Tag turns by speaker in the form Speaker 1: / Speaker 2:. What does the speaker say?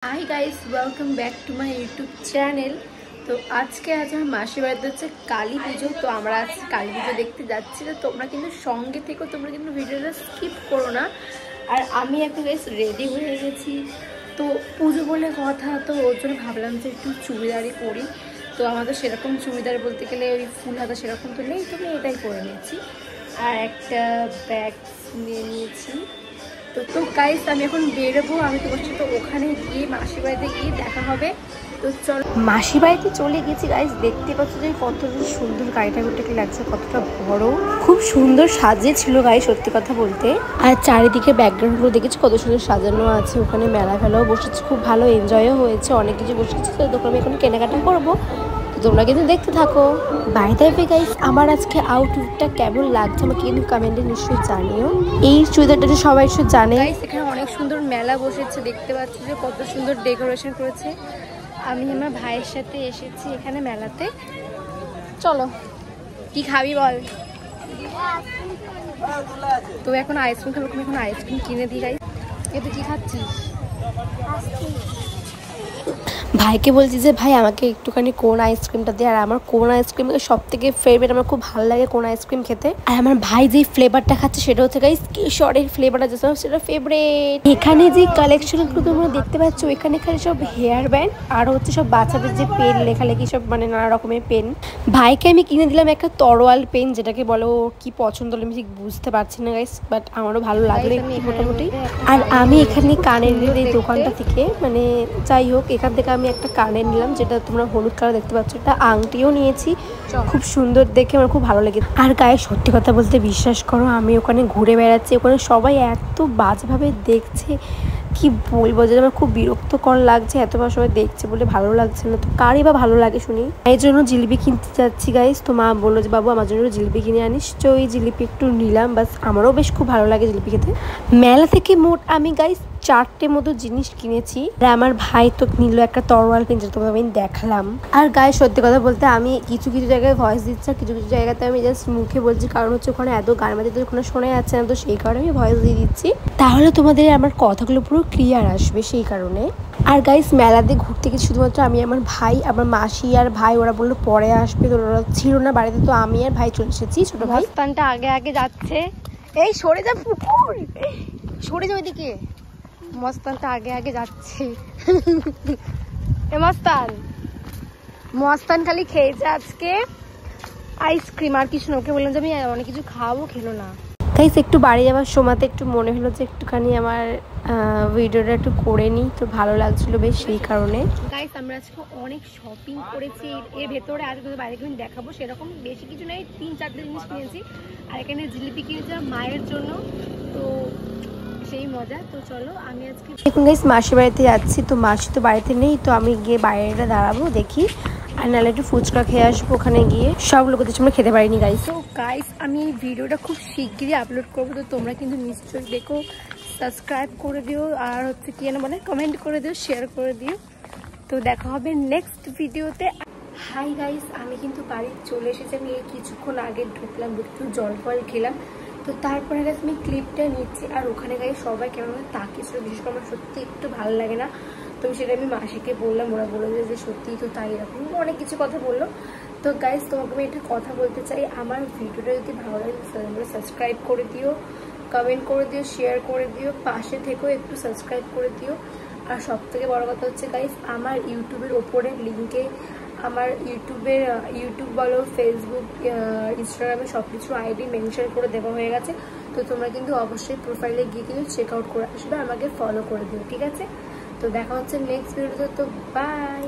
Speaker 1: High guys welcome back to my YouTube channel. तो आज के आज আমার মাসির বাড়িতে হচ্ছে কালী পুজো। তো আমরা আজ কালী পুজো দেখতে যাচ্ছি। তো তোমরা কিন্তু সঙ্গে থেকো, তোমরা কিন্তু ভিডিওটা স্কিপ করো না। আর আমি এখন গাইস রেডি হয়ে গেছি। তো পুজো বলে কথা, তো ওর জন্য ভাবলাম যে একটু চুড়িদারই পরি। তো আমাদের সেরকম চুড়িদার বলতে গেলে ওই ফুল হাতা সেরকম তো নেই, তো আমি এটাই পরে নিয়েছি আর একটা ব্যাগ নিয়ে নিয়েছি। তো গাইস আমি এখন বেরোবো, আমি তোমার সাথে ওখানে গিয়ে মাসির বাড়িতে গিয়ে দেখা হবে। তো চলো, মাসির বাড়িতে চলে গেছি গাইস। দেখতে পাচ্ছ যে কতটা সুন্দর গাড়িটা ঘুরতে লাগছে, কতটা বড়, খুব সুন্দর সাজিয়েছিল গাইস সত্যি কথা বলতে। আর চারিদিকে ব্যাকগ্রাউন্ডগুলো দেখেছি কত সুন্দর সাজানো আছে। ওখানে মেলা ফেলাও বসেছে, খুব ভালো এনজয়ও হয়েছে, অনেক কিছু বসেছে। তো দোকানে এখন কেনাকাটা করবো, তোমরা কিন্তু দেখতে থাকো। বাই দ্য ওয়ে গাইস, আমার আজকে আউটফিটটা কেমন লাগছে আমাকে কিন্তু কমেন্টে নিশ্চয়ই জানিও। এই চুড়িদারটা তো সবাই জানে। এখানে অনেক সুন্দর মেলা বসেছে, দেখতে পাচ্ছি যে কত সুন্দর ডেকোরেশন করেছে। আমি আমার ভাইয়ের সাথে এসেছি এখানে মেলাতে। চলো, কি খাবি বল? তো এখন আইসক্রিম খাবো, তুমি এখন আইসক্রিম কিনে দিই গাইস। এ তুই কি খাচ্ছিস? ভাইকে বলছি যে ভাই আমাকে একটুখানি কোন আইসক্রিমটা দিয়ে। আর আমার কোন আইসক্রিম সব থেকে ফেভারিট, আমার খুব ভালো লাগে কোন আইসক্রিম খেতে। আর আমার ভাই যে ফ্লেভারটা খাচ্ছে সেটা হচ্ছে গাইস কেশরের ফ্লেভারটা, যেটা সেটা ফেভারিট। এখানে যে কালেকশনগুলো তোমরা দেখতে পাচ্ছ, এখানে খালি সব হেয়ার ব্যান্ড আর হচ্ছে সব বাচ্চাদের যে পেন, লেখালেখি সব মানে নানা রকমের পেন। ভাইকে আমি কিনে দিলাম একটা তরোয়াল পেন, যেটাকে বলো কি পছন্দ হলো আমি ঠিক বুঝতে পারছি না গাইস, বাট আমারও ভালো লাগলো মোটামুটি। আর আমি এখানে কানের এই দোকানটা থেকে মানে যাই হোক, এখান থেকে আমি একটা কানের নিলাম, যেটা তোমরা হলুদ কালার দেখতে পাচ্ছ। একটা আংটিও নিয়েছি, খুব সুন্দর দেখে আমার খুব ভালো লেগেছে। আর গায়ে সত্যি কথা বলতে বিশ্বাস করো, আমি ওখানে ঘুরে বেড়াচ্ছি, ওখানে সবাই এত বাজেভাবে দেখছে, কি বলবো যে আমার খুব বিরক্তকর লাগছে। এতবার সবাই দেখছে বলে ভালো লাগছে না। তো কারই বা ভালো লাগে শুনি। এই জন্য জিলিপি কিনতে যাচ্ছি গাইস। তো মা বললো যে বাবু আমার জন্য জিলিপি কিনে আনিস। তো এই জিলিপি একটু নিলাম, বাস আমারও বেশ খুব ভালো লাগে জিলিপি খেতে। মেলা থেকে মোট আমি গাইস 4টে মতো জিনিস কিনেছি। আর আমার ভাই তো নিল একটা তরোয়াল পেন, যেটা তোমাদের আমি দেখালাম। আর গায়ে সত্যি কথা বলতে আমি কিছু কিছু জায়গায় ভয়েস দিচ্ছি, আর কিছু কিছু জায়গাতে আমি জাস্ট মুখে বলছি, কারণ হচ্ছে ওখানে এত গান বাজে তো ওখানে শোনা যাচ্ছে না। তো সেই কারণে আমি ভয়েস দিয়ে দিচ্ছি, তাহলে তোমাদের আমার কথাগুলো পুরো ক্লিয়ার আসবে সেই কারণে। আর গাইস মেলাতে ঘুরতে গেছি শুধুমাত্র আমি, আমার ভাই, আমার মাসি আর ভাই। ওরা বললো পরে আসবে, তো ওরা ছিল না বাড়িতে। তো আমি আর ভাই চলে এসেছি। ছোট ভাই স্থানটা আগে আগে যাচ্ছে। এই সরে যা পুকুর, সরে যা ওইদিকে। মস্তানটা আগে আগে যাচ্ছে। এ মস্তান খালি খেয়েছে আজকে আইসক্রিম, আর কিছু না। ওকে বললাম যে আমি অনেক কিছু খাওয়াবো, খেলো না। গাইস একটু বাড়ি যাওয়ার সময়তে একটু মনে হলো যে একটুখানি আমার ভিডিওটা একটু করে নিই, তো ভালো লাগছিল বেশ সেই কারণে। গাইস আমরা আজকে অনেক শপিং করেছি। এর ভেতরে আজ বাইরে কিন্তু দেখাবো, সেরকম বেশি কিছু নেই, 3-4টে জিনিস কিনেছি। আর এখানে জিলিপি কিনেছি মায়ের জন্য, তো সেই মজা। তো চলো, আমি আজকে এখন গাইস মাসির বাড়িতে যাচ্ছি। তো মাসি তো বাড়িতে নেই, তো আমি গিয়ে বাইরেটা দাঁড়াবো দেখি, আর নাহলে একটু ফুচকা খেয়ে আসবো ওখানে গিয়ে। সব লোক তো আমরা খেতে পারিনি গাইস। তো গাইস আমি এই ভিডিওটা খুব শিগগিরই আপলোড করবো, তো তোমরা কিন্তু নিশ্চয়ই দেখো, সাবস্ক্রাইব করে দিও, আর হচ্ছে কি যেন বলে কমেন্ট করে দিও, শেয়ার করে দিও। তো দেখা হবে নেক্সট ভিডিওতে। হাই গাইস, আমি কিন্তু বাড়ি চলে এসেছি। আমি এই কিছুক্ষণ আগে ঢুকলাম, একটু জল ফল খেলাম। তো তারপরে গাইস আমি ক্লিপটা নিচ্ছি, আর ওখানে গাইস সবাই কেমন তাকিয়েছিল, বিশেষ করে আমার সত্যি একটু ভালো লাগে না। তো সেটা আমি মাসিকে বললাম, ওরা বললো যে সত্যিই তো তাই, এরকম অনেক কিছু কথা বললো। তো গাইস তোমাকে আমি একটা কথা বলতে চাই, আমার ভিডিওটা যদি ভালো লাগে সাবস্ক্রাইব করে দিও, কমেন্ট করে দিও, শেয়ার করে দিও, পাশে থেকেও একটু সাবস্ক্রাইব করে দিও। আর সব থেকে বড়ো কথা হচ্ছে গাইস, আমার ইউটিউবের ওপরে লিঙ্কে আমার ইউটিউব বলো, ফেসবুক, ইনস্টাগ্রামে সব কিছু আইডি মেনশন করে দেওয়া হয়ে গেছে। তো তোমরা কিন্তু অবশ্যই প্রোফাইলে গিয়ে কিন্তু চেক আউট করে আসবে, আমাকে ফলো করে দিও, ঠিক আছে? তো দেখা হচ্ছে নেক্সট ভিডিওতে। তো বাই।